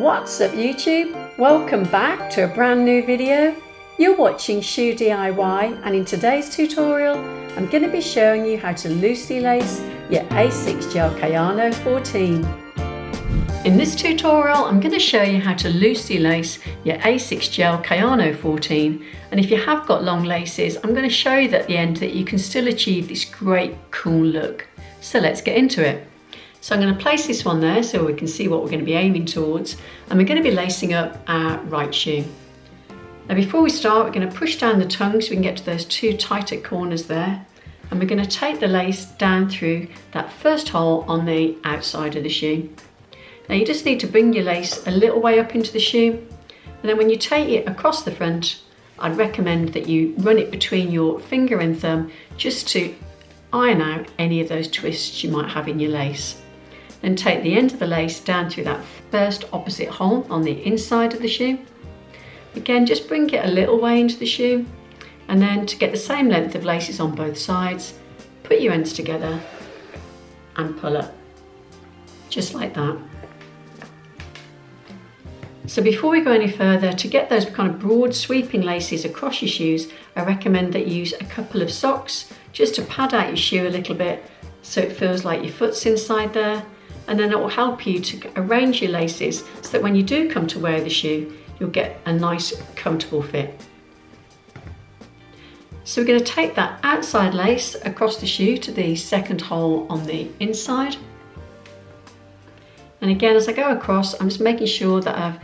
What's up YouTube? Welcome back to a brand new video. You're watching Shoe DIY, and in today's tutorial I'm going to be showing you how to loosely lace your Asics Gel-Kayano 14. In this tutorial I'm going to show you how to loosely lace your Asics Gel-Kayano 14, and if you have got long laces I'm going to show you at the end that you can still achieve this great cool look. So let's get into it. So I'm going to place this one there so we can see what we're going to be aiming towards, and we're going to be lacing up our right shoe. Now before we start, we're going to push down the tongue so we can get to those two tighter corners there, and we're going to take the lace down through that first hole on the outside of the shoe. Now you just need to bring your lace a little way up into the shoe, and then when you take it across the front, I'd recommend that you run it between your finger and thumb just to iron out any of those twists you might have in your lace. Then take the end of the lace down through that first opposite hole on the inside of the shoe. Again, just bring it a little way into the shoe, and then to get the same length of laces on both sides, put your ends together and pull up, just like that. So before we go any further, to get those kind of broad sweeping laces across your shoes, I recommend that you use a couple of socks just to pad out your shoe a little bit so it feels like your foot's inside there. And then it will help you to arrange your laces so that when you do come to wear the shoe, you'll get a nice comfortable fit. So we're going to take that outside lace across the shoe to the second hole on the inside. And again, as I go across, I'm just making sure that I've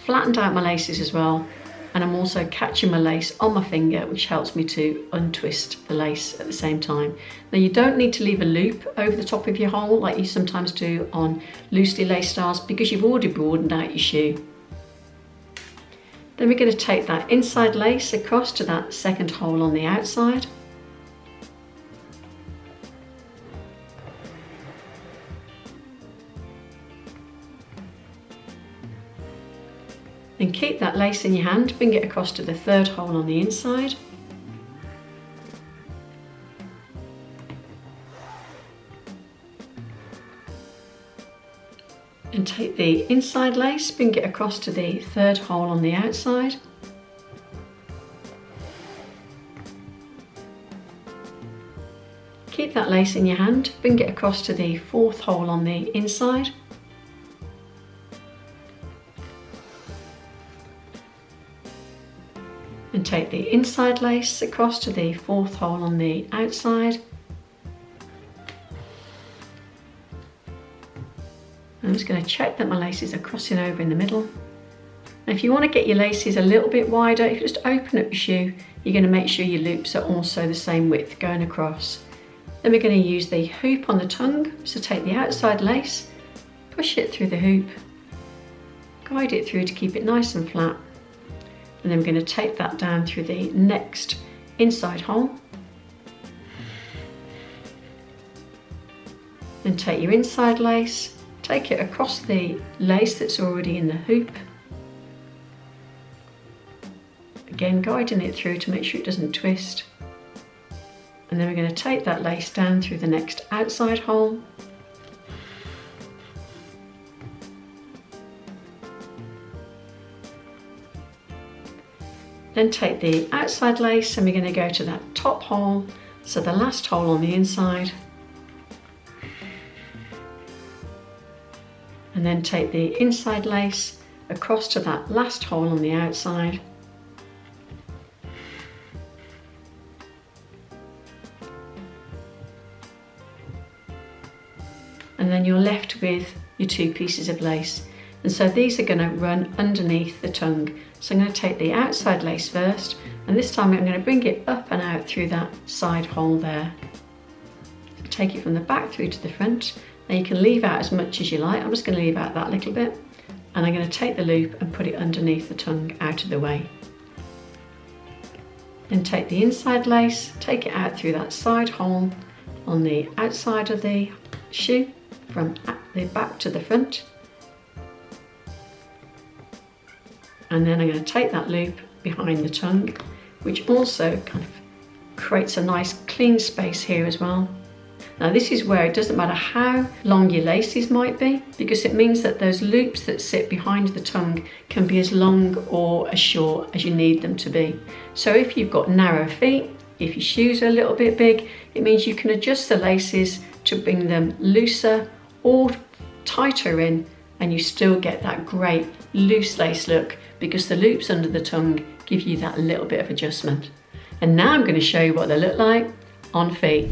flattened out my laces as well, and I'm also catching my lace on my finger, which helps me to untwist the lace at the same time. Now you don't need to leave a loop over the top of your hole like you sometimes do on loosely laced styles, because you've already broadened out your shoe. Then we're going to take that inside lace across to that second hole on the outside. And keep that lace in your hand, bring it across to the third hole on the inside. And take the inside lace, bring it across to the third hole on the outside. Keep that lace in your hand, bring it across to the fourth hole on the inside. And take the inside lace across to the fourth hole on the outside. I'm just going to check that my laces are crossing over in the middle. And if you want to get your laces a little bit wider, if you just open up your shoe, you're going to make sure your loops are also the same width going across. Then we're going to use the hoop on the tongue. So take the outside lace, push it through the hoop, guide it through to keep it nice and flat. And then we're going to take that down through the next inside hole. Then take your inside lace, take it across the lace that's already in the hoop. Again, guiding it through to make sure it doesn't twist. And then we're going to take that lace down through the next outside hole. Then take the outside lace and we're going to go to that top hole, so the last hole on the inside. And then take the inside lace across to that last hole on the outside. And then you're left with your two pieces of lace. And so these are going to run underneath the tongue. So I'm going to take the outside lace first, and this time I'm going to bring it up and out through that side hole there. So take it from the back through to the front. Now you can leave out as much as you like. I'm just going to leave out that little bit, and I'm going to take the loop and put it underneath the tongue out of the way. Then take the inside lace, take it out through that side hole on the outside of the shoe from the back to the front. And then I'm going to take that loop behind the tongue, which also kind of creates a nice clean space here as well. Now this is where it doesn't matter how long your laces might be, because it means that those loops that sit behind the tongue can be as long or as short as you need them to be. So if you've got narrow feet, if your shoes are a little bit big, it means you can adjust the laces to bring them looser or tighter in, and you still get that great loose lace look because the loops under the tongue give you that little bit of adjustment. And now I'm going to show you what they look like on feet.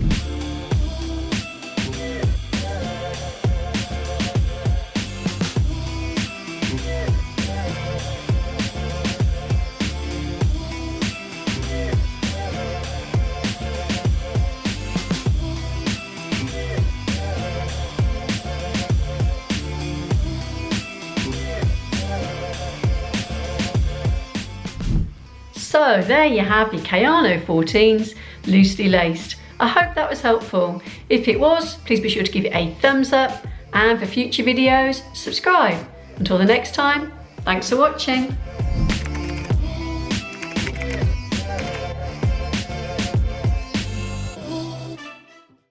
So there you have your Kayano 14s loosely laced. I hope that was helpful. If it was, please be sure to give it a thumbs up, and for future videos, subscribe. Until the next time, thanks for watching.